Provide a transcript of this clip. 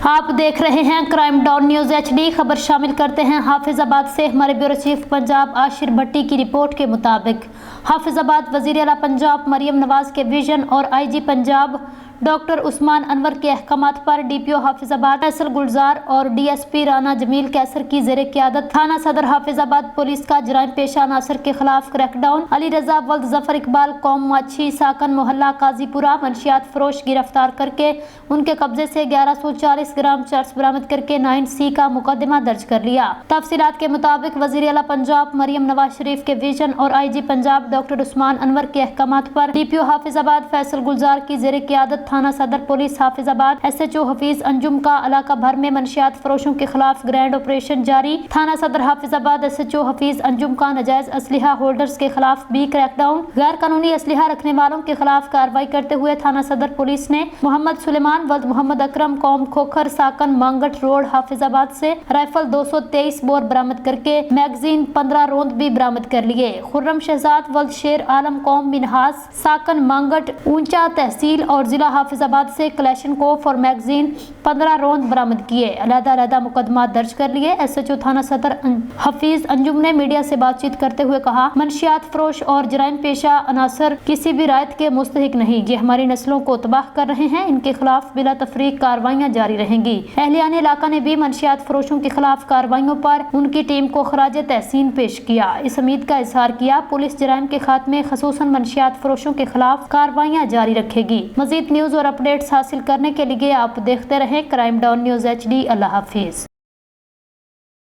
آپ دیکھ رہے ہیں کرائم ڈاؤن نیوز HD۔ خبر شامل کرتے ہیں حافظ آباد سے۔ ہمارے بیورو چیف پنجاب عاشر بھٹی کی رپورٹ کے مطابق حافظ آباد وزیر اعلیٰ پنجاب مریم نواز کے ویژن اور IG پنجاب ڈاکٹر عثمان انور کے احکامات پر DPO حافظ آباد فیصل گلزار اور DSP رانا جمیل کیسر کی زیر قیادت تھانہ صدر حافظ آباد پولیس کا جرائم پیشہ عناصر کے خلاف کریک ڈاؤن علی رضا ولد ظفر اقبال قوم ماچھی ساکن محلہ قاضی پورہ منشیات فروش گرفتار کر کے ان کے قبضے سے 1140 گرام چرس برآمد کر کے 9C کا مقدمہ درج کر لیا۔ تفصیلات کے مطابق وزیر اعلیٰ پنجاب مریم نواز شریف کے ویژن اور IG پنجاب ڈاکٹر عثمان انور کے احکامات پر DPO حافظ آباد فیصل گلزار کی زیر قیادت تھانہ صدر پولیس حافظ آباد SHO حفیظ انجم کا علاقہ بھر میں منشیات فروشوں کے خلاف گرینڈ آپریشن جاری۔ تھانہ صدر حافظ آباد SHO حفیظ انجم کا ناجائز اسلحہ ہولڈرز کے خلاف بھی کریک ڈاؤن۔ غیر قانونی اسلحہ رکھنے والوں کے خلاف کارروائی کرتے ہوئے تھانہ صدر پولیس نے محمد سلیمان ولد محمد اکرم قوم کھوکھر ساکن مانگٹ روڈ حافظ آباد سے رائفل 223 بور برآمد کر کے میگزین 15 روند بھی برآمد کر لیے۔ خرم شہزاد ولد شیر عالم قوم منہاس ساکن مانگٹ اونچا تحصیل اور ضلع حافظ آباد سے کلیشنکوف اور میگزین 15 روند برآمد کیے۔ علیحدہ مقدمات درج کر لیے۔ SHO تھانہ صدر حفیظ انجم نے میڈیا سے بات چیت کرتے ہوئے کہا، منشیات فروش اور جرائم پیشہ عناصر کسی بھی رعایت کے مستحق نہیں، یہ ہماری نسلوں کو تباہ کر رہے ہیں، ان کے خلاف بلا تفریق کارروائیاں جاری رہیں گی۔ اہلیان علاقہ نے بھی منشیات فروشوں کے خلاف کارروائیوں پر ان کی ٹیم کو خراج تحسین پیش کیا۔ اس امید کا اظہار کیا پولیس جرائم کے خاتمے خصوصاً منشیات فروشوں کے خلاف کارروائیاں جاری رکھے گی۔ مزید نیوز اور اپڈیٹس حاصل کرنے کے لیے آپ دیکھتے رہیں کرائم ڈاؤن نیوز HD۔ اللہ حافظ۔